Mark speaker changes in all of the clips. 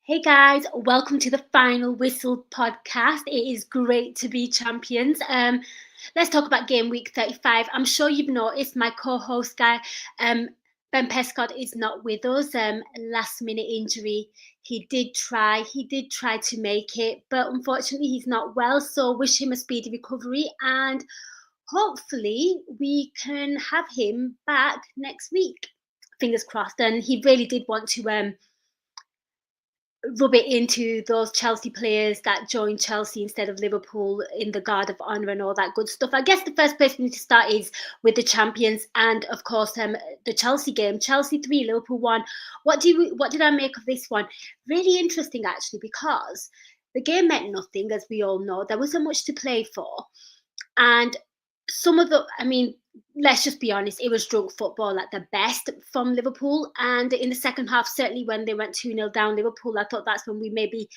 Speaker 1: Hey guys, welcome to the Final Whistle podcast. It is great to be champions. Let's talk about game week 35. I'm sure you've noticed my co-host guy, Ben Pescott, is not with us. Last minute injury. He did try to make it, but unfortunately he's not well. So wish him a speedy recovery, and hopefully we can have him back next week. Fingers crossed. And he really did want to rub it into those Chelsea players that joined Chelsea instead of Liverpool in the Guard of Honour and all that good stuff. I guess the first place we need to start is with the champions, and of course, the Chelsea game. Chelsea 3, Liverpool 1. What did I make of this one? Really interesting, actually, because the game meant nothing, as we all know. There wasn't much to play for, and let's just be honest, it was drunk football at the best from Liverpool. And in the second half, certainly when they went 2-0 down Liverpool, I thought that's when we maybe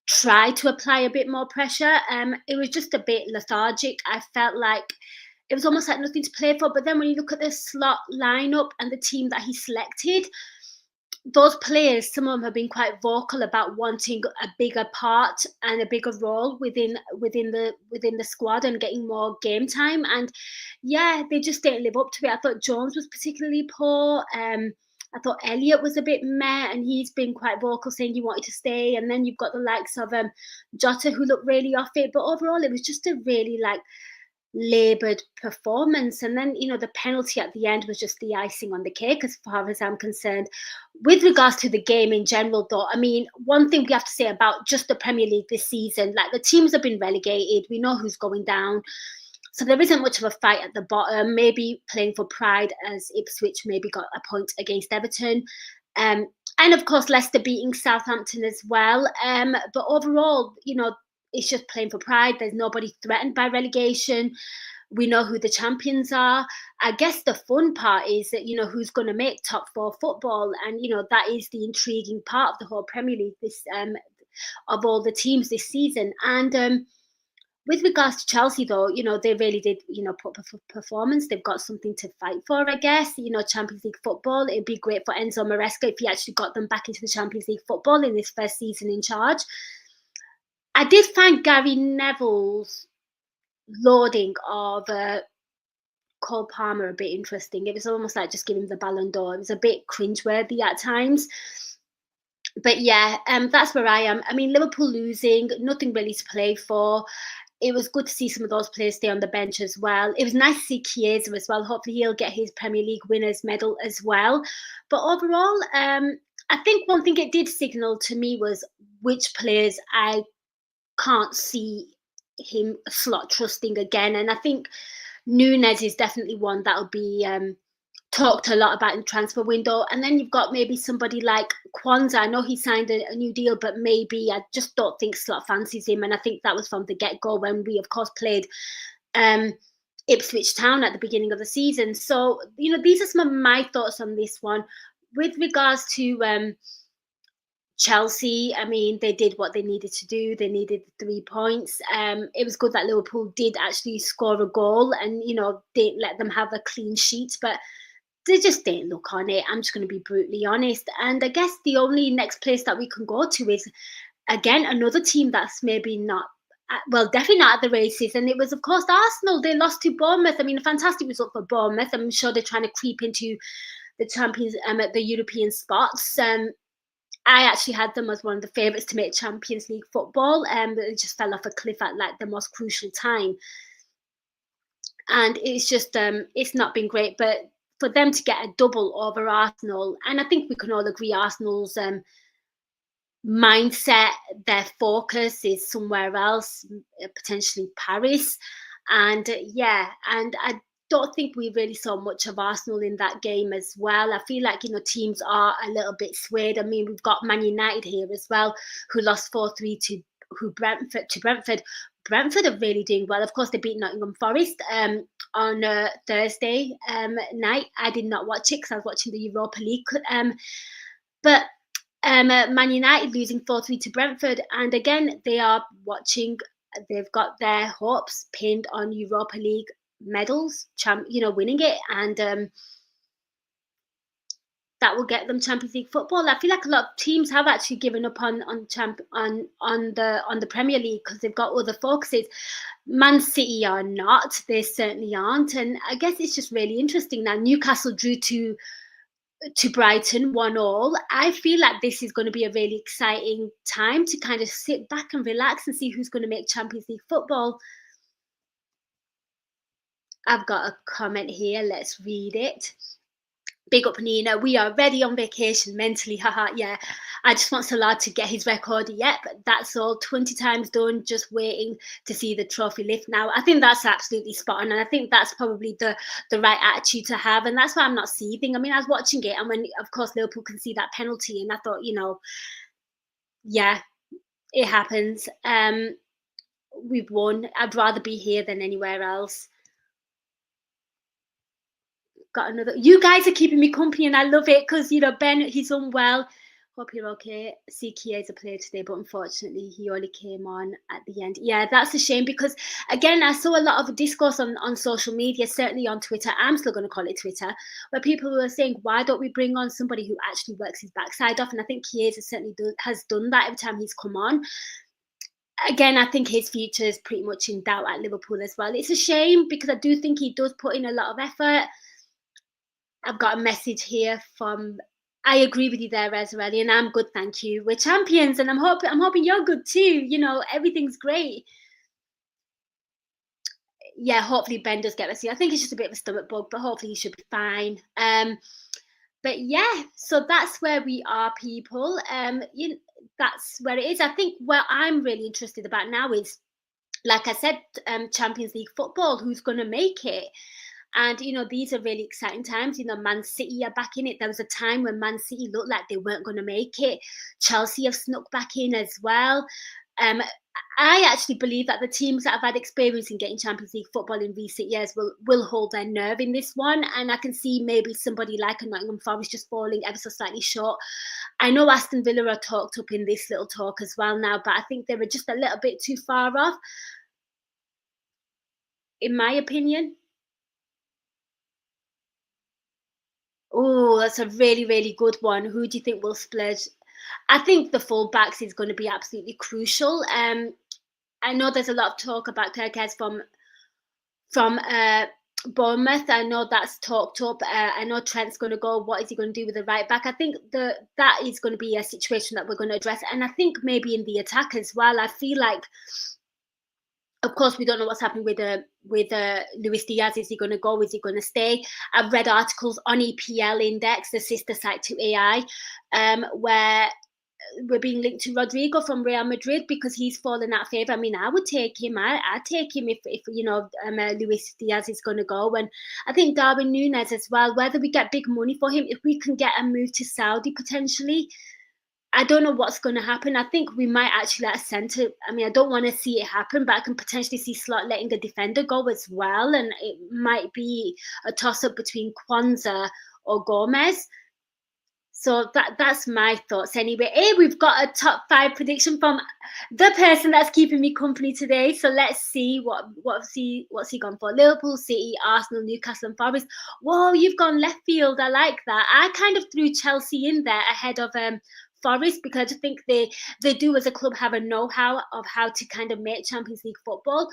Speaker 1: tried to apply a bit more pressure. It was just a bit lethargic. I felt like it was almost like nothing to play for. But then when you look at the slot lineup and the team that he selected, those players, some of them have been quite vocal about wanting a bigger part and a bigger role within the squad and getting more game time. And yeah, they just didn't live up to it. I thought Jones was particularly poor. I thought Elliot was a bit meh, and he's been quite vocal saying he wanted to stay. And then you've got the likes of Jota, who looked really off it. But overall, it was just a really laboured performance. And then, the penalty at the end was just the icing on the cake, as far as I'm concerned. With regards to the game in general, though, one thing we have to say about just the Premier League this season, like the teams have been relegated, we know who's going down. So there isn't much of a fight at the bottom, maybe playing for pride as Ipswich maybe got a point against Everton. And of course, Leicester beating Southampton as well. But overall, it's just playing for pride. There's nobody threatened by relegation. We know who the champions are. I guess the fun part is that, who's going to make top four football. And, that is the intriguing part of the whole Premier League, of all the teams this season. And with regards to Chelsea, though, they really did, put up a performance. They've got something to fight for, I guess. Champions League football. It'd be great for Enzo Maresca if he actually got them back into the Champions League football in his first season in charge. I did find Gary Neville's lauding of Cole Palmer a bit interesting. It was almost like just giving him the Ballon d'Or. It was a bit cringeworthy at times. But yeah, that's where I am. Liverpool losing, nothing really to play for. It was good to see some of those players stay on the bench as well. It was nice to see Chiesa as well. Hopefully he'll get his Premier League winners medal as well. But overall, I think one thing it did signal to me was which players I can't see him slot trusting again. And I think Nunes is definitely one that'll be talked a lot about in the transfer window. And then you've got maybe somebody like Kwanzaa. I know he signed a new deal, but maybe I just don't think Slot fancies him. And I think that was from the get-go when we, of course, played Ipswich Town at the beginning of the season. So, these are some of my thoughts on this one. With regards to Chelsea, they did what they needed to do. They needed 3 points. It was good that Liverpool did actually score a goal and, didn't let them have a clean sheet. But they just didn't look on it. I'm just going to be brutally honest. And I guess the only next place that we can go to is, again, another team that's maybe not, definitely not at the races. And it was, of course, Arsenal. They lost to Bournemouth. A fantastic result for Bournemouth. I'm sure they're trying to creep into the champions, at the European spots. I actually had them as one of the favourites to make Champions League football. But it just fell off a cliff at the most crucial time. And it's just, it's not been great. But for them to get a double over Arsenal, and I think we can all agree Arsenal's mindset, their focus is somewhere else, potentially Paris. And and I don't think we really saw much of Arsenal in that game as well. I feel like, teams are a little bit swayed. We've got Man United here as well, who lost 4-3 to Brentford. Brentford are really doing well. Of course, they beat Nottingham Forest on Thursday night. I did not watch it because I was watching the Europa League. But Man United losing 4-3 to Brentford. And again, they are watching. They've got their hopes pinned on Europa League medals, winning it. And that will get them Champions League football. I feel like a lot of teams have actually given up on the Premier League because they've got other focuses. Man City are not; they certainly aren't, and I guess it's just really interesting now. Newcastle drew to Brighton 1-1. I feel like this is going to be a really exciting time to kind of sit back and relax and see who's going to make Champions League football. I've got a comment here. Let's read it. Big up Nina. We are ready on vacation mentally. Haha. Yeah. I just want Salah to get his record. Yep. That's all. 20 times done. Just waiting to see the trophy lift now. I think that's absolutely spot on. And I think that's probably the right attitude to have. And that's why I'm not seething. I mean, I was watching it, and when, of course, Liverpool can see that penalty, and I thought, yeah, it happens. We've won. I'd rather be here than anywhere else. Got another. You guys are keeping me company, and I love it because Ben, he's unwell. Hope you're okay. CK is a player today, but unfortunately, he only came on at the end. Yeah, that's a shame because again, I saw a lot of discourse on social media, certainly on Twitter. I'm still going to call it Twitter, where people were saying, "Why don't we bring on somebody who actually works his backside off?" And I think Chiesa certainly has done that every time he's come on. Again, I think his future is pretty much in doubt at Liverpool as well. It's a shame because I do think he does put in a lot of effort. I've got a message here from. I agree with you there, Ezraeli, and I'm good, thank you. We're champions, and I'm hoping you're good too. Everything's great. Yeah, hopefully Ben does get this. I think it's just a bit of a stomach bug, but hopefully he should be fine. But yeah, so that's where we are, people. That's where it is. I think what I'm really interested about now is, like I said, Champions League football. Who's going to make it? And, these are really exciting times. Man City are back in it. There was a time when Man City looked like they weren't going to make it. Chelsea have snuck back in as well. I actually believe that the teams that have had experience in getting Champions League football in recent years will hold their nerve in this one. And I can see maybe somebody like a Nottingham Forest just falling ever so slightly short. I know Aston Villa are talked up in this little talk as well now, but I think they were just a little bit too far off, in my opinion. Oh, that's a really, really good one. Who do you think will splurge? I think the fullbacks is going to be absolutely crucial. I know there's a lot of talk about Kirkes from Bournemouth. I know that's talked up. I know Trent's going to go. What is he going to do with the right back? I think that is going to be a situation that we're going to address. And I think maybe in the attack as well. I feel like, of course, we don't know what's happening with Luis Diaz. Is he going to go? Is he going to stay? I've read articles on EPL Index, the sister site to AI, where we're being linked to Rodrigo from Real Madrid because he's fallen out of favour. I mean, I would take him. I'd take him if Luis Diaz is going to go. And I think Darwin Núñez as well. Whether we get big money for him, if we can get a move to Saudi potentially. I don't know what's going to happen. I think we might actually let a centre. I mean, I don't want to see it happen, but I can potentially see Slot letting a defender go as well. And it might be a toss-up between Kwanzaa or Gomez. So that's my thoughts anyway. Hey, we've got a top 5 prediction from the person that's keeping me company today. So let's see what's he gone for. Liverpool, City, Arsenal, Newcastle and Forest. Whoa, you've gone left field. I like that. I kind of threw Chelsea in there ahead of Forest because I think they do as a club have a know-how of how to kind of make Champions League football.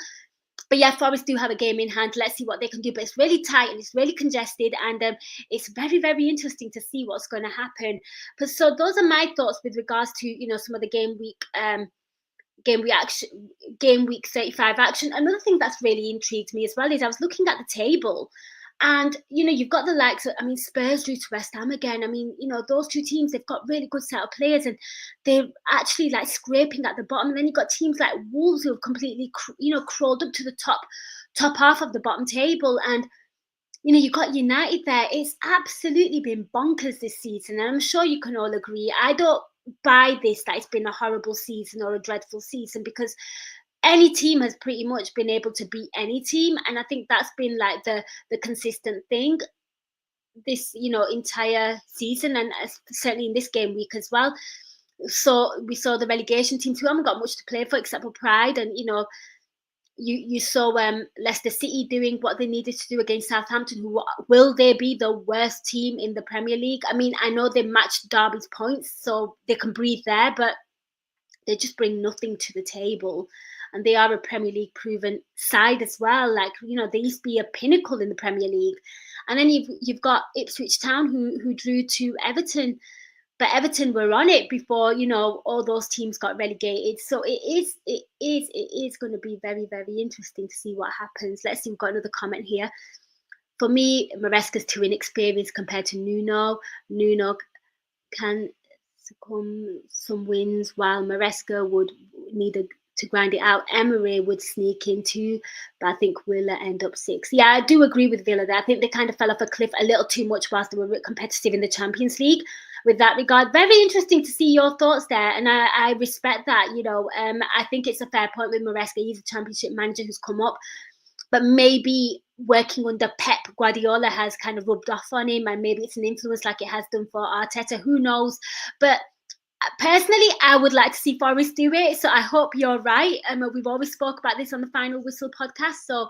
Speaker 1: But yeah, Forest do have a game in hand. Let's see what they can do. But it's really tight and it's really congested, and it's very, very interesting to see what's going to happen. But so those are my thoughts with regards to some of the game week 35 action. Another thing that's really intrigued me as well is I was looking at the table. And, you've got the likes of, Spurs drew to West Ham again. Those two teams, they've got really good set of players and they're actually like scraping at the bottom. And then you've got teams like Wolves who have completely, crawled up to the top half of the bottom table. And, you've got United there. It's absolutely been bonkers this season. And I'm sure you can all agree. I don't buy this, that it's been a horrible season or a dreadful season, because any team has pretty much been able to beat any team, and I think that's been like the consistent thing this entire season, and certainly in this game week as well. So we saw the relegation teams who haven't got much to play for except for pride, and You saw Leicester City doing what they needed to do against Southampton. Who will they be the worst team in the Premier League? I mean, I know they matched Derby's points, so they can breathe there, but they just bring nothing to the table. And they are a Premier League proven side as well. Like, they used to be a pinnacle in the Premier League. And then you've got Ipswich Town who drew to Everton, but Everton were on it before, all those teams got relegated. So it is going to be very, very interesting to see what happens. Let's see, we've got another comment here. For me, Maresca's too inexperienced compared to Nuno. Nuno can succumb some wins, while Maresca would need to grind it out. Emery would sneak in too, but I think Villa end up 6th. Yeah, I do agree with Villa there. I think they kind of fell off a cliff a little too much whilst they were competitive in the Champions League. With that regard, very interesting to see your thoughts there, and I respect that. I think it's a fair point with Maresca. He's a Championship manager who's come up, but maybe working under Pep Guardiola has kind of rubbed off on him, and maybe it's an influence like it has done for Arteta. Who knows? But personally, I would like to see Forest do it, so I hope you're right. We've always spoke about this on the Final Whistle podcast, so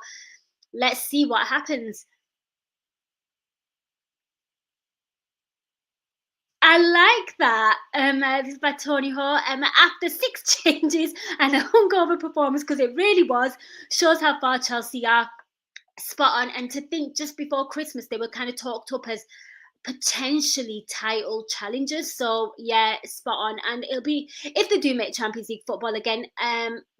Speaker 1: let's see what happens. I like that. This is by Tony Ho. After 6 changes and a hungover performance, because it really was, shows how far Chelsea are. Spot on. And to think just before Christmas, they were kind of talked up as potentially title challengers. So yeah, spot on. And it'll be, if they do make Champions League football again,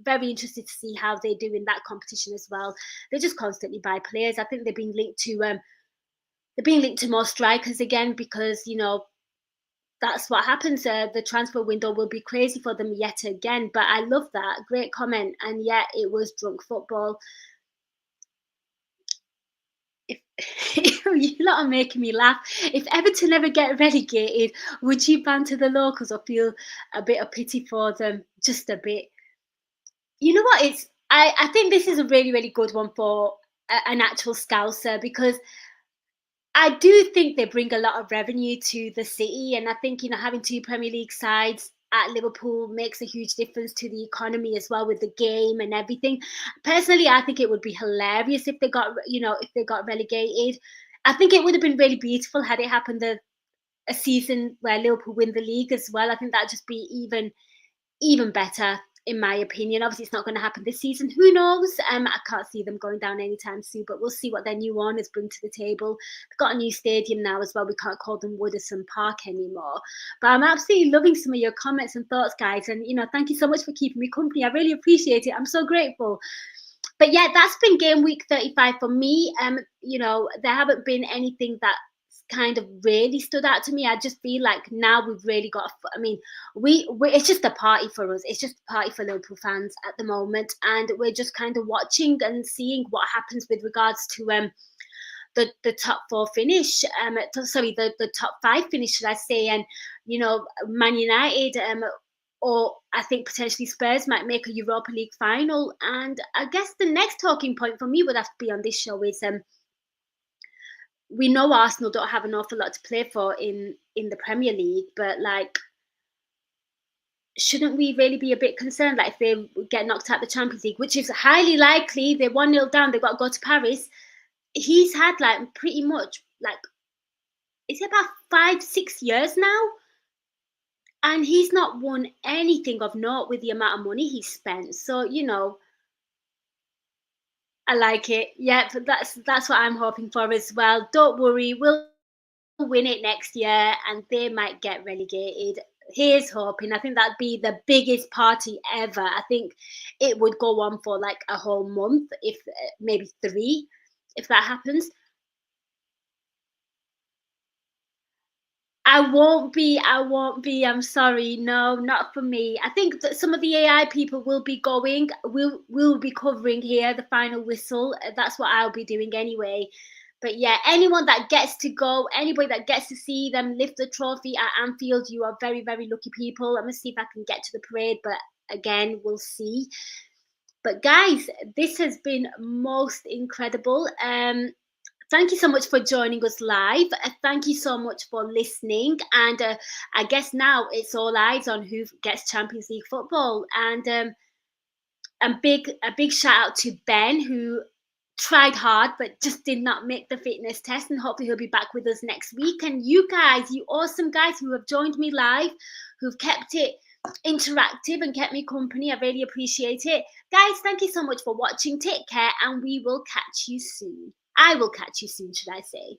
Speaker 1: very interested to see how they do in that competition as well. They just constantly buy players. I think they're being linked to more strikers again, because that's what happens. The transfer window will be crazy for them yet again. But I love that. Great comment. And yeah, it was drunk football. You lot are making me laugh. If Everton ever get relegated, would you banter the locals or feel a bit of pity for them? Just a bit. You know what? I think this is a really, really good one for an actual Scouser, because I do think they bring a lot of revenue to the city, and I think having 2 Premier League sides at Liverpool makes a huge difference to the economy as well, with the game and everything. Personally, I think it would be hilarious if they got relegated. I think it would have been really beautiful had it happened a season where Liverpool win the league as well. I think that'd just be even better, in my opinion. Obviously, it's not going to happen this season. Who knows? I can't see them going down anytime soon, but we'll see what their new owners bring to the table. They've got a new stadium now as well. We can't call them Woodison Park anymore. But I'm absolutely loving some of your comments and thoughts, guys. And, thank you so much for keeping me company. I really appreciate it. I'm so grateful. But yeah, that's been game week 35 for me. There haven't been anything that kind of really stood out to me. I just feel like now we've really got, we it's just a party for us. It's just a party for Liverpool fans at the moment, and we're just kind of watching and seeing what happens with regards to the top 4 finish. The top 5 finish, should I say? And Man United, or I think potentially Spurs might make a Europa League final. And I guess the next talking point for me would have to be on this show is we know Arsenal don't have an awful lot to play for in the Premier League, but shouldn't we really be a bit concerned? Like, if they get knocked out the Champions League, which is highly likely, they're 1-0 down, they've got to go to Paris. He's had pretty much is it about 5-6 years now? And he's not won anything of note with the amount of money he's spent. So, I like it. Yeah, but that's what I'm hoping for as well. Don't worry, we'll win it next year, and they might get relegated. Here's hoping. I think that'd be the biggest party ever. I think it would go on for a whole month, if maybe 3, if that happens. I won't be. I'm sorry. No, not for me. I think that some of the AI people will be going. We'll be covering here the final whistle. That's what I'll be doing anyway. But yeah, anyone that gets to go, anybody that gets to see them lift the trophy at Anfield, you are very, very lucky people. I'm gonna see if I can get to the parade, but again, we'll see. But guys, this has been most incredible. Thank you so much for joining us live. Thank you so much for listening. And I guess now it's all eyes on who gets Champions League football. And a big shout out to Ben, who tried hard but just did not make the fitness test, and hopefully he'll be back with us next week. And you guys, you awesome guys who have joined me live, who've kept it interactive and kept me company, I really appreciate it. Guys, thank you so much for watching. Take care, and we will catch you soon. I will catch you soon, should I say.